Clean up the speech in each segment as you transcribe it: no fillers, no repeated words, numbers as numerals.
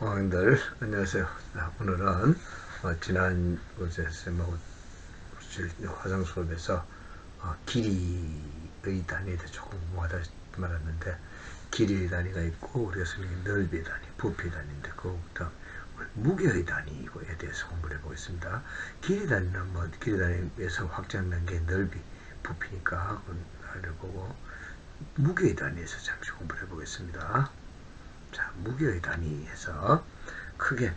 여러분들 안녕하세요. 오늘은 지난 쌤하고 화상 수업에서 길이의 단위에 대해 조금 공부하다 말았는데, 길이의 단위가 있고 우리가 쓰는 넓이의 단위, 부피의 단위인데, 그다음 무게의 단위에 대해서 공부를 해보겠습니다. 길이 단위는 길이 단위에서 확장된 게 넓이, 부피니까 그건 알아보고, 무게의 단위에서 잠시 공부를 해보겠습니다. 자, 무게의 단위에서 크게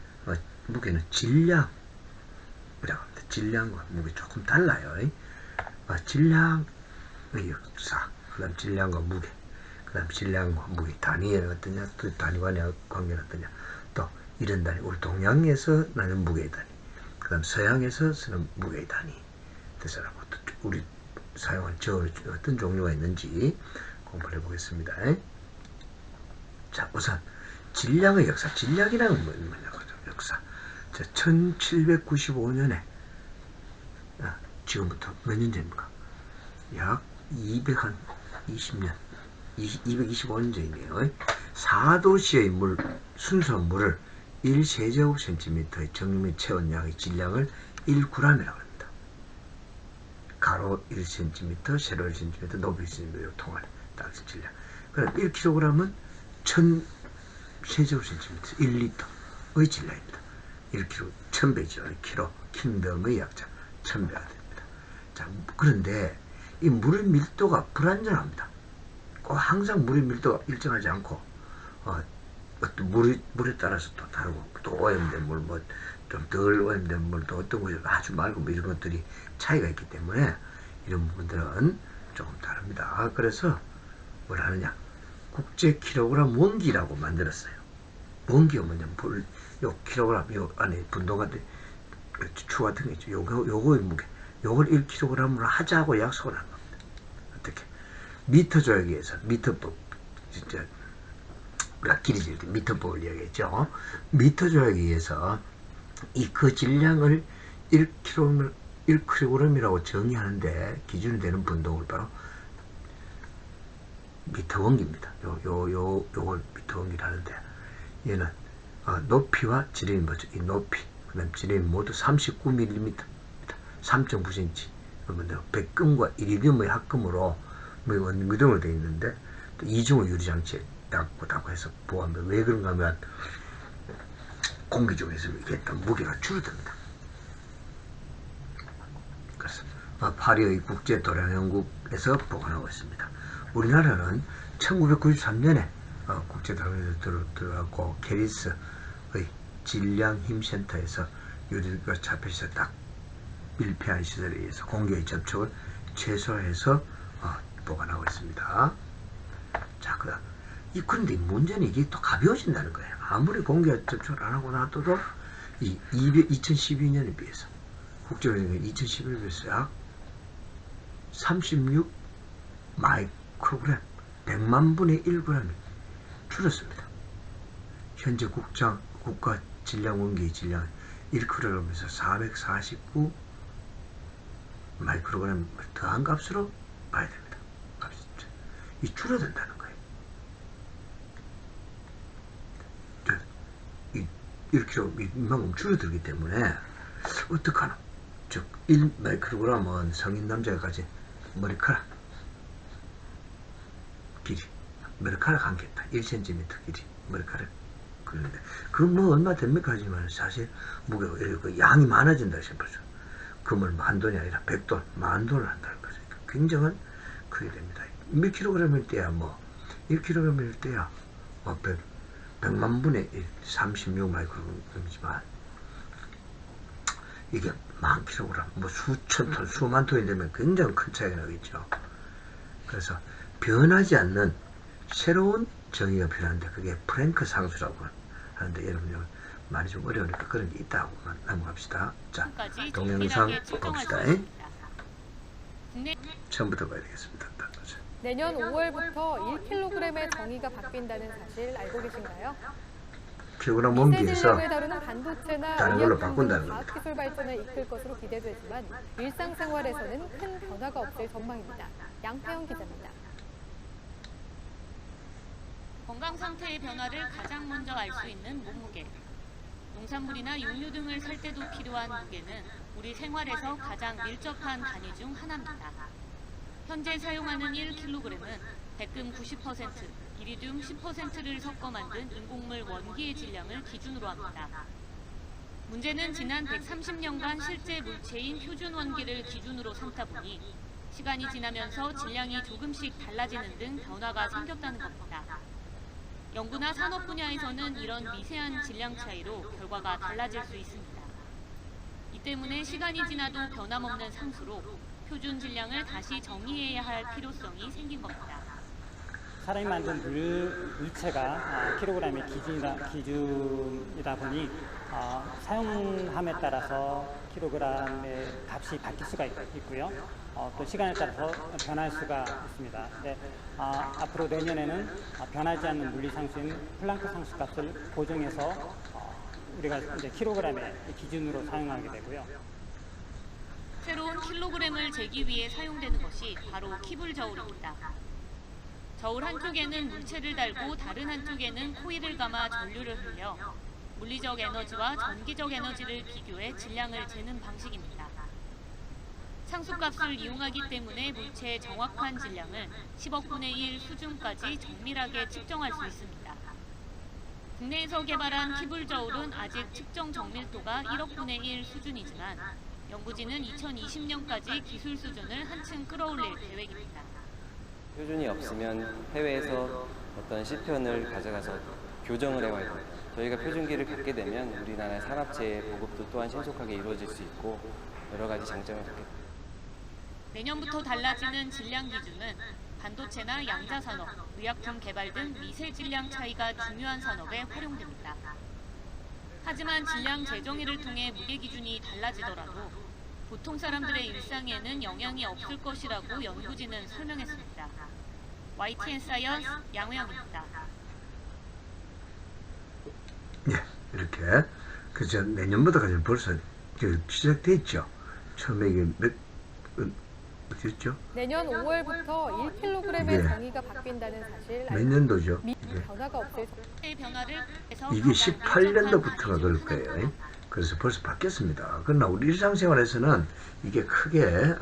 무게는 질량이라고 합니다. 질량과 무게 조금 달라요. 질량의 역사, 그 다음 질량과 무게, 그 다음 질량과 무게 단위는 어떠냐, 또 단위간의 관계는 어떠냐, 또 이런 단위, 우리 동양에서 나는 무게의 단위, 그 다음 서양에서 쓰는 무게의 단위 대해서라고, 또 우리 사용한 저울이 어떤 종류가 있는지 공부를 해보겠습니다. 자, 우선 질량의 역사. 질량이라는 건 뭐냐고, 역사. 자, 1795년에 지금부터 몇 년 전입니까? 약 220년, 225년 전이네요. 4도씨의 물, 순수 물을 1세제곱센티미터의 정밀 체온량의 질량을 1g이라고 합니다. 가로 1cm, 세로 1cm, 높이 1cm 통할 당시 질량. 그럼 1kg은 1000세제곱센티미터, 1리터의 질량입니다. 1kg, 1000배죠. 키로, 킹덤의 약자, 1000배가 됩니다. 자, 그런데 이 물의 밀도가 불안정합니다. 꼭 항상 물의 밀도가 일정하지 않고, 또 물에 따라서 또 다르고, 또 오염된 물, 좀 덜 오염된 물, 또 어떤 것이 아주 맑은 이런 것들이 차이가 있기 때문에 이런 부분들은 조금 다릅니다. 그래서 뭘 하느냐, 국제 킬로그램 원기라고 만들었어요. 원기가 뭐냐면 요 킬로그램, 요 안에 분동 같은 추 같은 게 있죠. 요거의 무게, 요걸 1kg으로 하자고 약속을 한 겁니다. 어떻게? 미터 조약에서 미터법, 진짜 우리가 길이 질 때 미터법을 이야기했죠. 미터 조약에 의해서 그 질량을 1kg이라고 정의하는데 기준이 되는 분동을 바로 미터 원기입니다. 요걸 미터 원기를 하는데, 얘는 높이와 지름이 뭐죠? 이 높이, 그 다음 지름이 모두 39mm, 3.9cm. 그러면 백금과 이리듐의 합금으로 원기둥으로 되어 있는데, 또 이중의 유리장치에 닦고 해서 보호합니다. 왜 그런가 하면 공기 중에서 이게 무게가 줄어듭니다. 그래서 파리의 국제 도량연구에서 보관하고 있습니다. 우리나라는 1993년에 국제도량연구에 들어가고, 캐리스의 질량힘센터에서 유리가 잡혀서 딱 밀폐한 시설에 의해서 공기의 접촉을 최소화해서 보관하고 있습니다. 자, 그런데 문제는 이게 또 가벼워진다는 거예요. 아무리 공기와 접촉을 안 하고 놔둬도 2012년에 비해서, 국제적인 2011년에 비해서 약 36 마이크로그램, 100만 분의 1g이 줄었습니다. 현재 국가 질량 원기의 질량은 1kg에서 449 마이크로그램 더한 값으로 봐야 됩니다. 이 줄어든다는 거예요. 1kg 이만큼 줄어들기 때문에 어떡하나? 즉 1마이크로그램은 성인 남자가 가진 머리카락 길이, 머리카락 한 개, 1cm 길이 머리카락. 그런데 얼마 됩니까? 하지만 사실 무게가 양이 많아진다 싶어서 그물 10,000돈이 아니라 100돈, 10,000돈을 한다는 거죠. 굉장한 크게 됩니다. 몇 킬로그램일 때야 1kg일 때야 100만 분의 1, 36 마이크로그램이지만, 이게 10,000kg, 수천 톤, 수만 톤이 되면 굉장히 큰 차이가 나겠죠. 그래서 변하지 않는 새로운 정의가 필요한데, 그게 프랭크 상수라고 하는데, 여러분 말이 좀 어려우니까 그런 게 있다고 넘어갑시다. 자, 동영상 봅시다. 처음부터 봐야 되겠습니다. 내년 5월부터 1kg의 정의가 바뀐다는 사실 알고 계신가요? 킬로그램 원기에서 다루는 반도체나 다른 걸로 바꾼다는 겁니다. 과학기술 발전을 이끌 것으로 기대되지만 일상생활에서는 큰 변화가 없을 전망입니다. 양태영 기자입니다. 건강 상태의 변화를 가장 먼저 알 수 있는 몸무게. 농산물이나 육류 등을 살 때도 필요한 무게는 우리 생활에서 가장 밀접한 단위 중 하나입니다. 현재 사용하는 1kg은 백금 90%, 이리듐 10%를 섞어 만든 인공물 원기의 질량을 기준으로 합니다. 문제는 지난 130년간 실제 물체인 표준 원기를 기준으로 삼다 보니 시간이 지나면서 질량이 조금씩 달라지는 등 변화가 생겼다는 겁니다. 연구나 산업 분야에서는 이런 미세한 질량 차이로 결과가 달라질 수 있습니다. 이 때문에 시간이 지나도 변함없는 상수로 표준 질량을 다시 정의해야 할 필요성이 생긴 겁니다. 사람이 만든 물체가 킬로그램의 기준이다 보니 사용함에 따라서 킬로그램의 값이 바뀔 수가 있고요. 또 시간에 따라서 변할 수가 있습니다. 네, 앞으로 내년에는 변하지 않는 물리 상수인 플랑크 상수 값을 고정해서 우리가 이제 킬로그램의 기준으로 사용하게 되고요. 새로운 킬로그램을 재기 위해 사용되는 것이 바로 키불 저울입니다. 저울 한쪽에는 물체를 달고 다른 한쪽에는 코일을 감아 전류를 흘려 물리적 에너지와 전기적 에너지를 비교해 질량을 재는 방식입니다. 상수값을 이용하기 때문에 물체의 정확한 질량을 10억분의 1 수준까지 정밀하게 측정할 수 있습니다. 국내에서 개발한 키불 저울은 아직 측정 정밀도가 1억분의 1 수준이지만 연구진은 2020년까지 기술 수준을 한층 끌어올릴 계획입니다. 표준이 없으면 해외에서 어떤 시편을 가져가서 교정을 해와야 됩니다. 저희가 표준기를 갖게 되면 우리나라 산업체의 보급도 또한 신속하게 이루어질 수 있고 여러 가지 장점을 갖게 됩니다. 내년부터 달라지는 질량 기준은 반도체나 양자산업, 의약품 개발 등 미세 질량 차이가 중요한 산업에 활용됩니다. 하지만 질량 재정의를 통해 무게 기준이 달라지더라도 보통 사람들의 일상에는 영향이 없을 것이라고 연구진은 설명했습니다. YTN 사이언스 양우영입니다. 예, 이렇게 그저 내년부터까지 벌써 시작돼 있죠. 처음에 이게 어디였죠? 내년 5월부터 1kg의 네. 정의가 바뀐다는 사실 몇 년도죠? 변화가 없을 이게 18년도부터가 그럴 거예요. 그래서 벌써 바뀌었습니다. 그러나 우리 일상생활에서는 이게 크게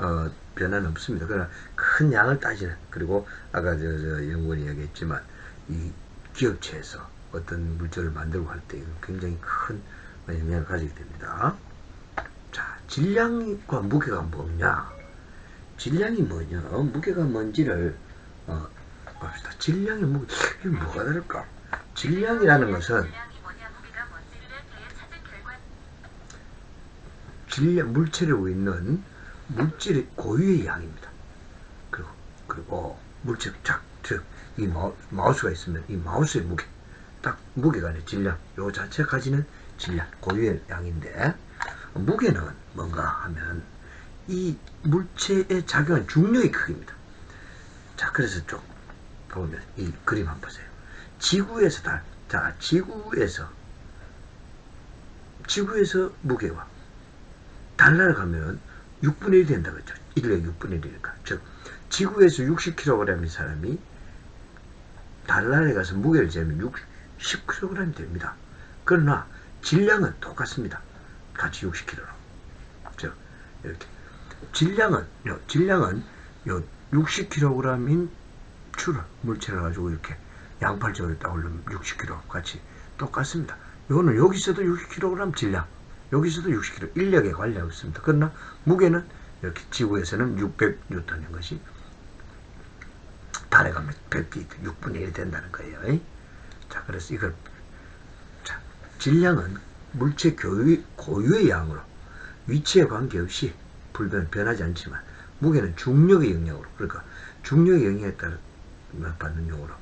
변화는 없습니다. 그러나 큰 양을 따지는, 그리고 아까 저 연구원이 얘기했지만 이 기업체에서 어떤 물질을 만들고 할 때 굉장히 큰 영향을 가지게 됩니다. 자, 질량과 무게가 뭐냐? 질량이 뭐냐? 무게가 뭔지를 봅시다. 질량이 이게 뭐가 다를까? 질량이라는 것은 물체를 있는 물질의 고유의 양입니다. 그리고 물체 즉 이 마우스가 있으면 이 마우스의 무게, 딱 무게가 아니라 질량, 요 자체가 가지는 질량, 고유의 양인데, 무게는 뭔가 하면 이 물체에 작용한 중력의 크기입니다. 자, 그래서 좀 보면 이 그림 한번 보세요. 지구에서 무게와 달러를 가면 6분의 1이 된다고 했죠. 1에 6분의 1이니까. 즉, 지구에서 60kg인 사람이 달러에 가서 무게를 재면 60kg이 됩니다. 그러나 질량은 똑같습니다. 같이 60kg. 즉, 이렇게. 질량은 요 60kg인 물체를 가지고 이렇게 양팔적으로 딱 올리면 60kg 같이 똑같습니다. 이거는 여기서도 60kg 질량, 여기서도 60kg, 인력에 관련이 없습니다. 그러나 무게는 이렇게 지구에서는 600N인 것이 달에 가면 6분의 1이 된다는 거예요. 자, 그래서 이걸, 자, 질량은 물체 고유의 양으로 위치에 관계없이 변하지 않지만, 무게는 중력의 영역으로, 그러니까 중력의 영역에 따라 받는 용어로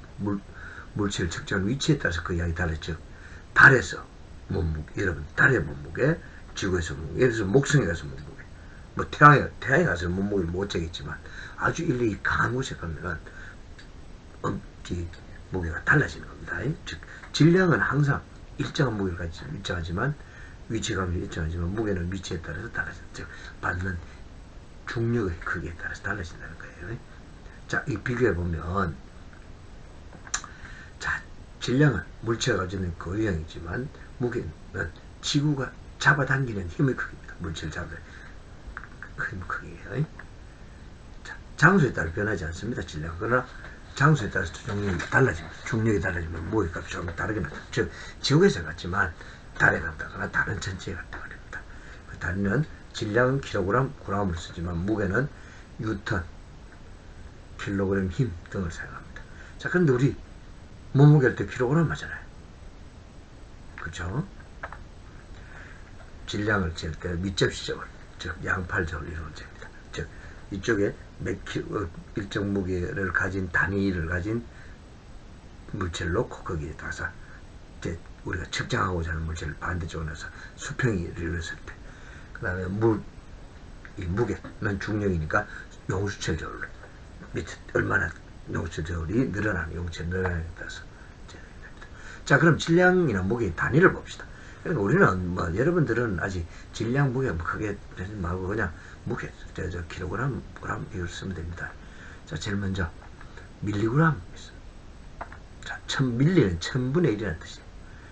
물체를 측정하는 위치에 따라서 그 양이 달라져. 달에서 몸무게, 여러분 달의 몸무게, 지구에서 몸무게, 예를 들어서 목성에 가서 몸무게, 뭐 태양에 가서 몸무게를 못 재겠지만 아주 인력이 강한 곳에 가면은 무게가 달라지는 겁니다. 즉, 질량은 항상 일정한 무게를 가지고 일정하지만 위치감이 일정하지만 무게는 위치에 따라서 달라진다. 즉, 받는 중력의 크기에 따라서 달라진다는 거예요. 자, 이 비교해 보면, 자, 질량은 물체가 가지는 그 유형이지만 무게는 지구가 잡아당기는 힘의 크기입니다. 물체를 잡아당기는 힘의 크기예요. 자, 장소에 따라 변하지 않습니다. 질량. 그러나 장소에 따라서 중력이 달라집니다. 중력이 달라지면 무게값이 조금 다르게 나타납니다. 즉 지구에서 같지만 달에 간다거나 다른 천체에 간다 말입니다. 그 달은 질량은 킬로그램, 그램을 쓰지만 무게는 뉴턴, 킬로그램 힘 등을 사용합니다. 자, 그런데 우리 몸무게할 때 킬로그램 하잖아요. 그렇죠? 질량을 잴 때 밑접시점을, 즉 양팔점을 이루는 잽니다. 즉 이쪽에 일정 무게를 가진 단위를 가진 물체를 놓고 거기에 가서 이제 우리가 측정하고자 하는 물체를 반대쪽으로 해서 수평이 이루어졌을 때, 그 다음에 이 무게는 중력이니까 용수철 저울로 밑에 얼마나 용수철 저울이 늘어나는 용수철 늘어나는 데 따라서 됩니다. 자, 그럼 질량이나 무게의 단위를 봅시다. 그러니까 우리는 뭐 여러분들은 아직 질량 무게 뭐 크게 되지 말고 그냥 무게 저 킬로그램, 그램 이걸 쓰면 됩니다. 자, 제일 먼저 밀리그램 있어요. 자, 1000밀리는 1000분의 1이라는 뜻이에요.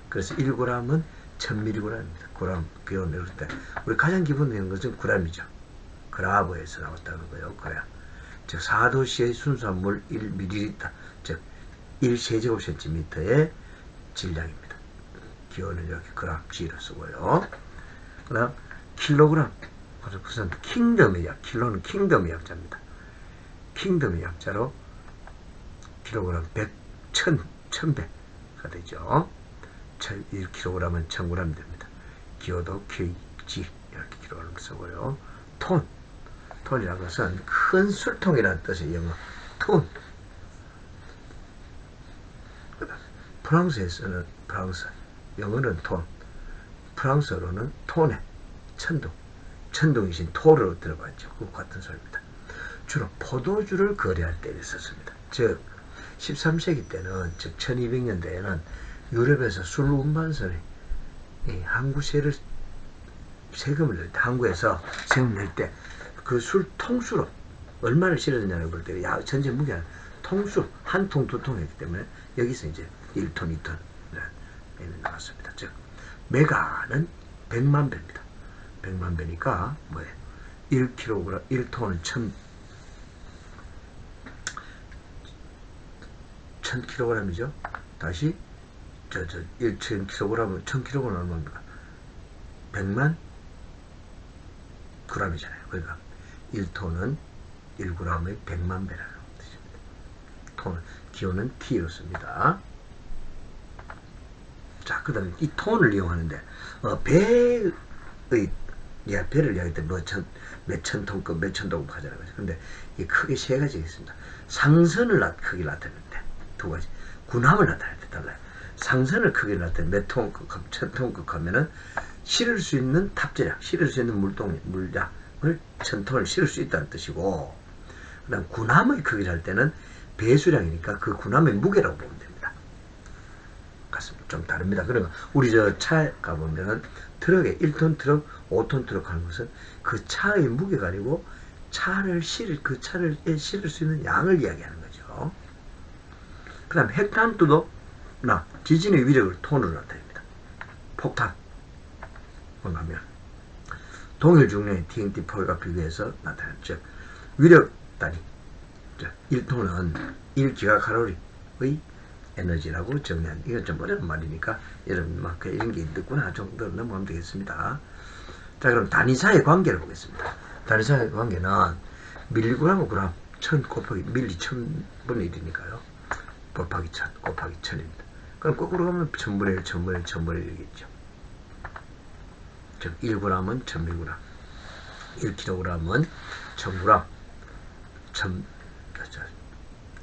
그래서 1g은 1000mg입니다. 그램 비율을 내릴 때 우리 가장 기본적인 것은 g이죠. 그라브에서 나왔다는 거예요. 그래야 즉 4도씨의 순수한 물 1ml, 즉 1세제곱센티미터의 질량입니다. 기호는 이렇게 그램 G로 쓰고요. 그 다음 킬로그램, 무슨 킹덤의 약, 킬로는 킹덤의 약자입니다. 킹덤의 약자로 킬로그램 100, 1000배가 되죠. 1kg은 1000g 됩니다. 기호도 kg 이렇게 킬로그램을 쓰고요. 톤이라는 것은 큰 술통이라는 뜻의 영어 톤. 프랑스에서는 영어는 톤, 프랑스어로는 톤에 천둥이신 토로 들어봤죠. 그 같은 소리입니다. 주로 포도주를 거래할 때 썼습니다. 즉 13세기 때는, 즉 1200년대에는 유럽에서 술 운반선이 항구세금을 낼 때, 항구에서 세금 낼 때 그 술 통수로 얼마를 실어줬냐고 볼 때 전체 무게는 통수 한 통, 두 통이기 때문에 여기서 이제 1톤, 2톤 이런 나왔습니다. 즉 메가는 100만 배입니다. 100만 배니까 뭐예요? 1kg, 1톤은 1000kg이죠. 다시 1000kg은 1000kg는 얼마입니까? 100만 g이잖아요. 그러니까 1톤은 1g의 100만 배라는 뜻입니다. 톤, 기호는 T로 씁니다. 자, 그 다음에 이 톤을 이용하는데 배를 이야기할 때 몇천 톤급, 몇천 톤급 하잖아요. 근데 이 크게 세 가지가 있습니다. 상선을 크게 나타내는데 두 가지, 군함을 나타낼 때 달라요. 상선을 크게 나타내 몇 톤급, 천 톤급 하면은 실을 수 있는 탑재량, 실을 수 있는 물량을 1000톤을 실을 수 있다는 뜻이고, 그 다음 군함의 크기를 할 때는 배수량이니까 그 군함의 무게라고 보면 됩니다. 같습니다. 좀 다릅니다. 그러면 우리 저 차에 가보면은 트럭에 1톤 트럭, 5톤 트럭 하는 것은 그 차의 무게가 아니고 그 차를 실을 수 있는 양을 이야기하는 거죠. 그 다음 핵탄두나 지진의 위력을 톤으로 나타냅니다. 폭탄, 뭔가면 동일 중량의 TNT 포획과 비교해서 나타내는, 즉 위력 단위, 1톤은 1기가칼로리의 에너지라고 정의한, 이건 좀 어려운 말이니까 여러분 막 이런 게 있구나 정도 넘어가면 되겠습니다. 자, 그럼 단위사의 관계를 보겠습니다. 단위사의 관계는 밀리그램, 그램, 1000 곱하기 밀리 1000분의 1이니까요. 곱하기 1000 곱하기 1000입니다. 그럼 거꾸로 가면 1000분의 1, 1000분의 1, 1000분의 1이겠죠. 즉 1g은 1000mg, 1kg은 1000g,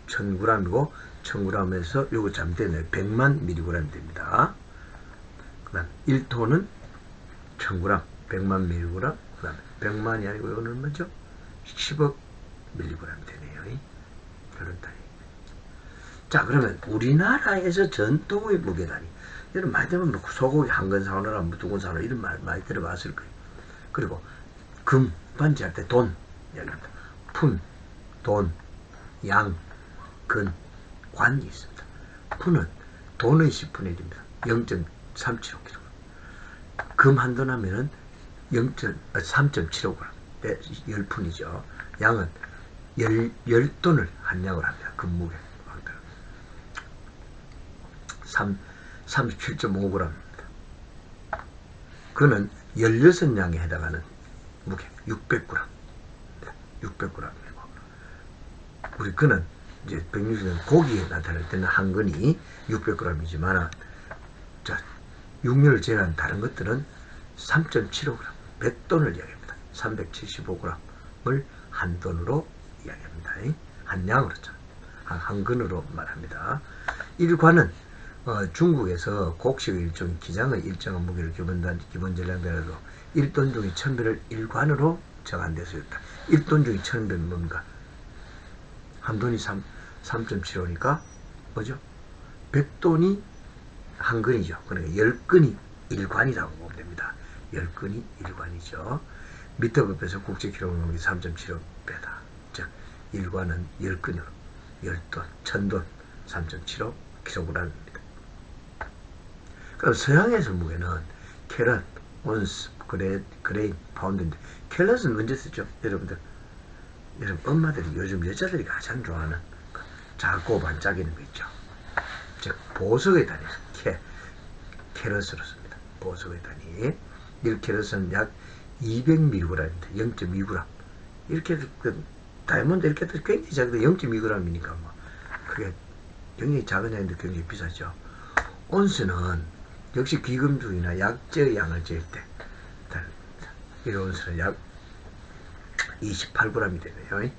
1000g이고 1000g에서 요거 잠때문에 100만 mg 됩니다. 그 다음 1톤은 1000g, 100만 mg, 그 다음에 100만이 아니고 이거는 얼마죠? 10억 mg 되네요. 그런 단위. 자, 그러면 우리나라에서 전통의 무게 단위, 여러분 많이 들으면 뭐 소고기 한근 사오느라 두근 사오느라 이런 말 많이 들어봤을 거예요. 그리고 금 반지할 때 돈 이야기합니다. 푼, 돈, 양, 근, 관이 있습니다. 푼은 돈의 10분의 1입니다. 0.375kg. 금 한 돈 하면은 3.75g. 10푼이죠. 양은 10돈을 한량을 합니다. 금무게. 37.5g입니다. 그는 16량에 해당하는 무게 600g. 600g이고. 우리 그는 이제 160년 고기에 나타날 때는 한 근이 600g이지만, 자, 육류를 제외한 다른 것들은 3.75g, 100돈을 이야기합니다. 375g을 한 돈으로 이야기합니다. 한 양으로, 한 근으로 말합니다. 일관은 중국에서 곡식의 일종, 기장의 일정한 무게를 기본 전량대로 1돈 중에 1000배를 일관으로 정한돼서 있다. 1돈 중에 1000배는 뭡니까? 한 돈이 3.75니까 뭐죠? 100돈이 한 근이죠. 그러니까 10근이 일관이라고 보면 됩니다. 10근이 일관이죠. 미터급에서 국제키로그램이 3.75배다. 즉 일관은 10근으로 10돈, 1000돈 3.75kg입니다. 그럼 서양에서 무게는 캐럿, 온스, 그레인, 파운드인데, 캘럿은 언제 쓰죠? 여러분 엄마들이, 요즘 여자들이 가장 좋아하는 작고 반짝이는 거 있죠. 즉 보석의 단위, 캐럿으로 씁니다. 보석의 단위. 1캐럿은 약 200mg입니다. 0.2g. 이렇게 다이아몬드 이렇게 굉장히 작은데 0.2g이니까 뭐 그게 굉장히 작은 양인데 굉장히 비싸죠. 온스는 역시 귀금속이나 약재의 양을 잴 때 다릅니다. 1온스는 약 28g이 되네요.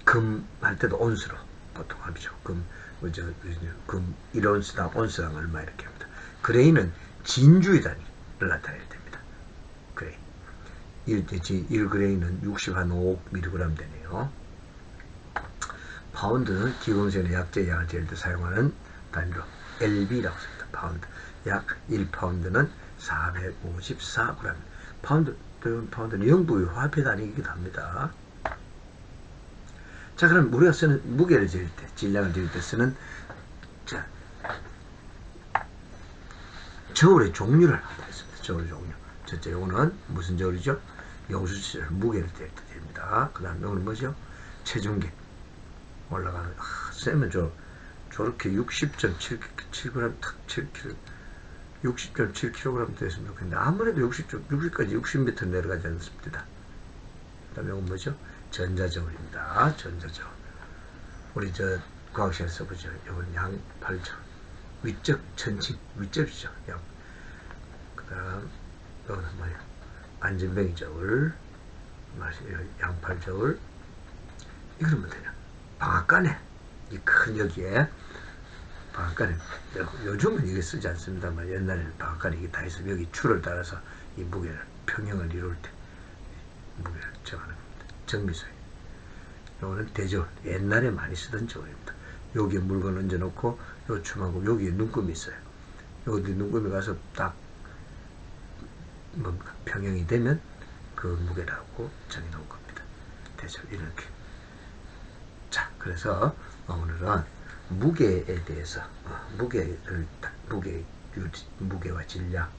금 할 때도 온스로 보통 하죠. 금 1온스당 온스당 얼마 이렇게 합니다. 그레인은 진주의 단위를 나타내야 됩니다. 그레인. 1그레인은 65mg 되네요. 파운드는 기금속이나 약재 양을 잴 때 사용하는 단위로 LB라고 씁니다. 파운드. 약 1파운드는 454g. 파운드는 영국의 화폐 단위이기도 합니다. 자, 그럼 우리가 쓰는 무게를 재일 때, 질량을 재일 때 쓰는, 자, 저울의 종류를 하겠습니다. 저울의 종류. 첫째, 요거는 무슨 저울이죠? 영수질, 무게를 잴 때 됩니다. 그 다음, 요거는 뭐죠? 체중계. 올라가는, 쌤은 저렇게 60.7g, 탁 7kg, 60.7kg 됐으면 좋겠는데, 아무래도 60까지 60m 내려가지 않습니다. 그 다음에 이건 뭐죠? 전자저울입니다. 전자저울. 우리 과학시간에 써보죠. 이건 양팔저울. 위적, 천칭, 위적이죠. 그 다음, 이거는 뭐예요? 안전뱅이 저울. 양팔저울. 이거는 뭐 되냐? 방앗간에, 이 큰 여기에, 방앗간에, 요즘은 이게 쓰지 않습니다만, 옛날에는 방앗간에 이게 다 있어. 여기 줄을 따라서 이 무게를, 평형을 이룰 때, 무게를 정하는 겁니다. 정미소에. 요거는 대저울. 옛날에 많이 쓰던 저울입니다. 여기에 물건 얹어놓고, 요 춤하고 여기에 눈금이 있어요. 여기 눈금이 가서 딱, 뭡니까? 평형이 되면 그 무게라고 정해놓은 겁니다. 대저울. 이렇게. 자, 그래서 오늘은 무게에 대해서, 무게와 질량,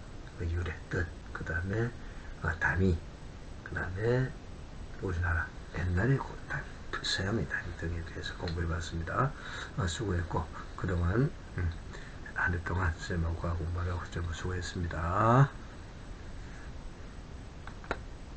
유래, 뜻, 그 다음에 단위, 그 다음에 우리나라 옛날의 단위, 서양의 단위 등에 대해서 공부해봤습니다. 수고했고, 그동안 한 해 동안 쌤하고 공부하려고 좀 수고했습니다.